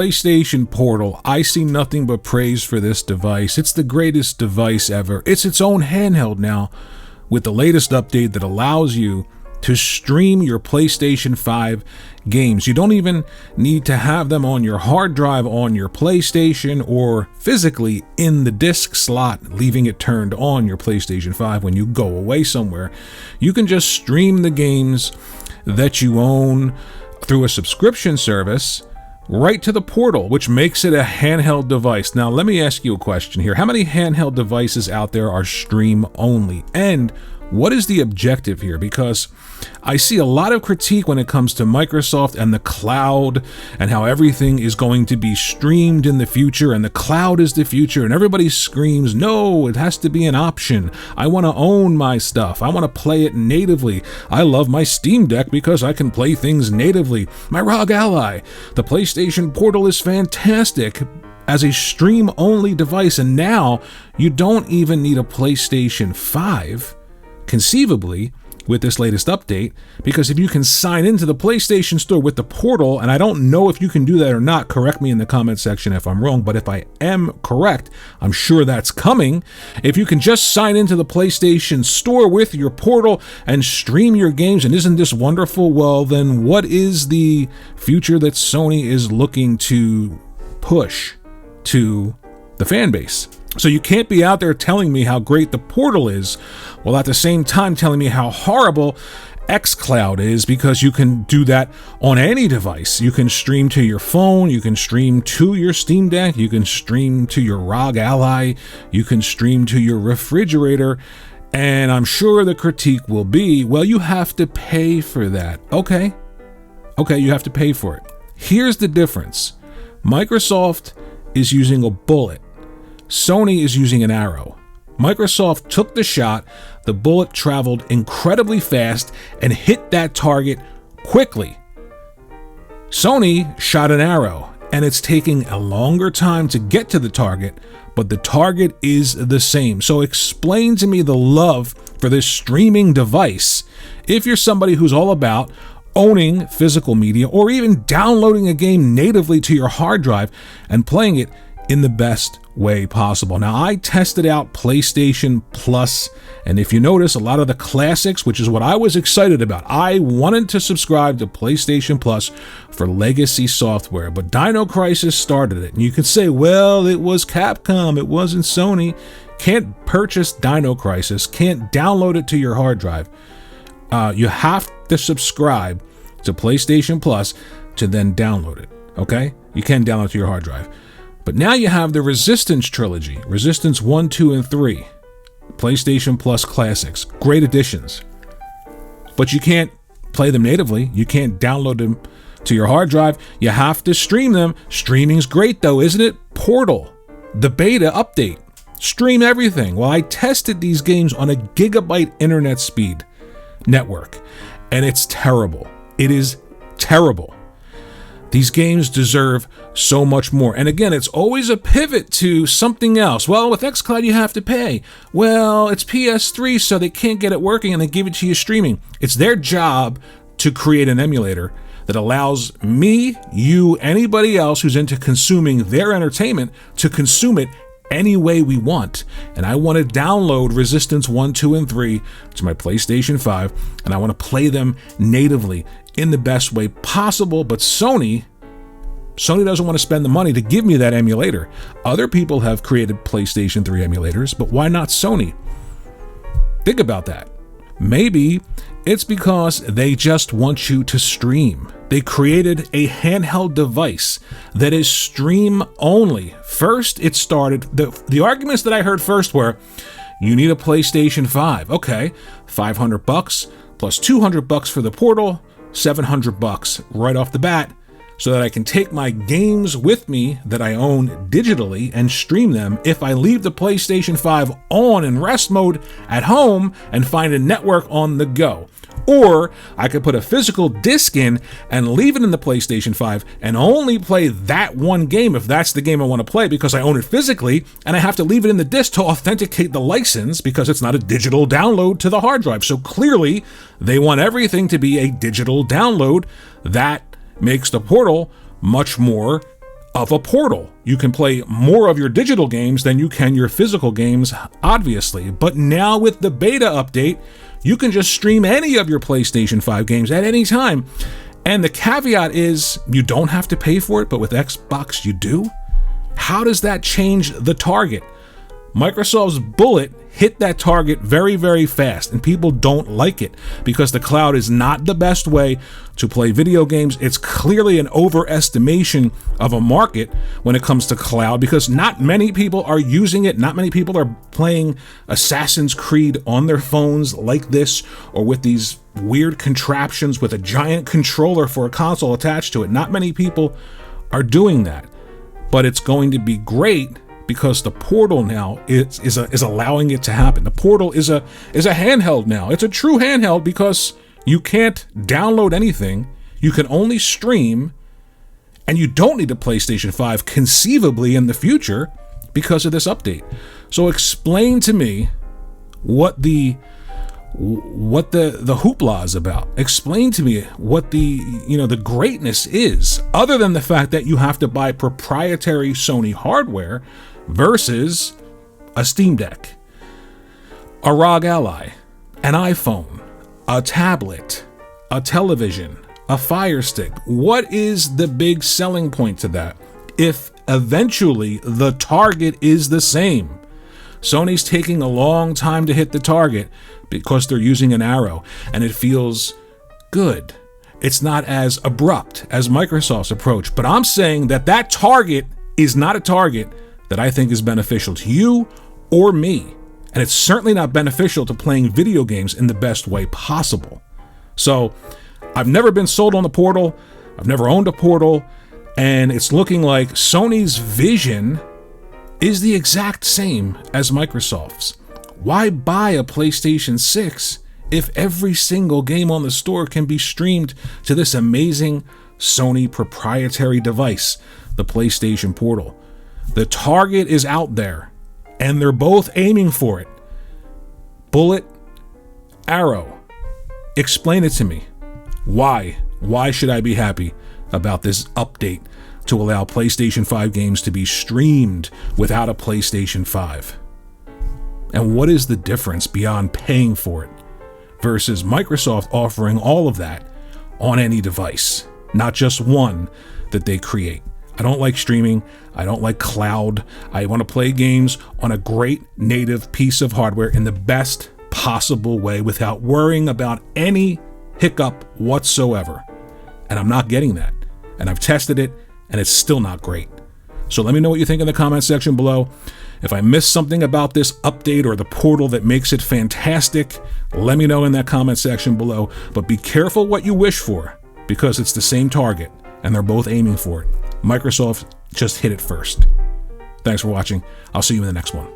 PlayStation Portal. I see nothing but praise for this device. It's the greatest device ever. It's its own handheld now with the latest update that allows you to stream your PlayStation 5 games. You don't even need to have them on your hard drive on your PlayStation or physically in the disc slot, leaving it turned on your PlayStation 5 when you go away somewhere. You can just stream the games that you own through a subscription service right to the portal, which makes it a handheld device. Now, let me ask you a question here. How many handheld devices out there are stream only? And what is the objective here? Because I see a lot of critique when it comes to Microsoft and the cloud and how everything is going to be streamed in the future and the cloud is the future, and everybody screams, no, it has to be an option. I want to own my stuff. I want to play it natively. I love my Steam Deck because I can play things natively. My ROG Ally. The PlayStation Portal is fantastic as a stream-only device, and now you don't even need a PlayStation 5 conceivably with this latest update, because if you can sign into the PlayStation Store with the portal, and I don't know if you can do that or not, correct me in the comment section if I'm wrong, but if I am correct, I'm sure that's coming. If you can just sign into the PlayStation Store with your portal and stream your games, and isn't this wonderful? Well, then what is the future that Sony is looking to push to the fan base? So you can't be out there telling me how great the portal is, while at the same time telling me how horrible xCloud is, because you can do that on any device. You can stream to your phone, you can stream to your Steam Deck, you can stream to your ROG Ally, you can stream to your refrigerator, and I'm sure the critique will be, well, you have to pay for that. Okay, you have to pay for it. Here's the difference. Microsoft is using a bullet. Sony is using an arrow. Microsoft took the shot, the bullet traveled incredibly fast and hit that target quickly. Sony shot an arrow, and it's taking a longer time to get to the target, but the target is the same. So explain to me the love for this streaming device if you're somebody who's all about owning physical media or even downloading a game natively to your hard drive and playing it in the best way possible. Now, I tested out PlayStation Plus, and if you notice, a lot of the classics, which is what I was excited about. I wanted to subscribe to PlayStation Plus for legacy software, but Dino Crisis started it. And you could say, well, it was Capcom, it wasn't Sony. Can't purchase Dino Crisis, can't download it to your hard drive. You have to subscribe to PlayStation Plus to then download it, okay? You can download it to your hard drive. But now you have the Resistance trilogy, Resistance 1, 2, and 3, PlayStation Plus Classics, great additions. But you can't play them natively. You can't download them to your hard drive. You have to stream them. Streaming's great though, isn't it? Portal, the beta update, stream everything. Well, I tested these games on a gigabyte internet speed network, and it's terrible. It is terrible. These games deserve so much more. And again, it's always a pivot to something else. Well, with xCloud, you have to pay. Well, it's PS3, so they can't get it working and they give it to you streaming. It's their job to create an emulator that allows me, you, anybody else who's into consuming their entertainment to consume it any way we want. And I want to download Resistance 1, 2, and 3 to my PlayStation 5, and I want to play them natively in the best way possible. But Sony doesn't want to spend the money to give me that emulator. Other people have created PlayStation 3 emulators, but why not Sony? Think about that. Maybe it's because they just want you to stream. They created a handheld device that is stream only. First, it started, the arguments that I heard first were, you need a PlayStation 5. Okay, $500 plus $200 for the portal, $700 right off the bat, so that I can take my games with me that I own digitally and stream them if I leave the PlayStation 5 on in rest mode at home and find a network on the go. Or I could put a physical disc in and leave it in the PlayStation 5 and only play that one game if that's the game I want to play because I own it physically, and I have to leave it in the disc to authenticate the license because it's not a digital download to the hard drive. So clearly they want everything to be a digital download. That makes the portal much more of a portal. You can play more of your digital games than you can your physical games, obviously. But now with the beta update, you can just stream any of your PlayStation 5 games at any time. And the caveat is you don't have to pay for it, but with Xbox you do. How does that change the target? Microsoft's bullet hit that target very, very fast, and people don't like it because the cloud is not the best way to play video games. It's clearly an overestimation of a market when it comes to cloud because not many people are using it. Not many people are playing Assassin's Creed on their phones like this or with these weird contraptions with a giant controller for a console attached to it. Not many people are doing that, but it's going to be great because the portal now is allowing it to happen. The portal is a handheld now. It's a true handheld because you can't download anything. You can only stream, and you don't need a PlayStation 5 conceivably in the future because of this update. So explain to me what the hoopla is about. Explain to me what the greatness is, other than the fact that you have to buy proprietary Sony hardware versus a Steam Deck, a ROG Ally, an iPhone, a tablet, a television, a Fire Stick. What is the big selling point to that if eventually the target is the same? Sony's taking a long time to hit the target because they're using an arrow, and it feels good. It's not as abrupt as Microsoft's approach, but I'm saying that target is not a target that I think is beneficial to you or me. And it's certainly not beneficial to playing video games in the best way possible. So I've never been sold on the portal. I've never owned a portal. And it's looking like Sony's vision is the exact same as Microsoft's. Why buy a PlayStation 6 if every single game on the store can be streamed to this amazing Sony proprietary device, the PlayStation Portal? The target is out there, and they're both aiming for it. Bullet, arrow. Explain it to me. Why? Why should I be happy about this update to allow PlayStation 5 games to be streamed without a PlayStation 5? And what is the difference beyond paying for it versus Microsoft offering all of that on any device, not just one that they create? I don't like streaming. I don't like cloud. I want to play games on a great native piece of hardware in the best possible way without worrying about any hiccup whatsoever. And I'm not getting that. And I've tested it, and it's still not great. So let me know what you think in the comment section below. If I missed something about this update or the portal that makes it fantastic, let me know in that comment section below. But be careful what you wish for, because it's the same target, and they're both aiming for it. Microsoft just hit it first. Thanks for watching. I'll see you in the next one.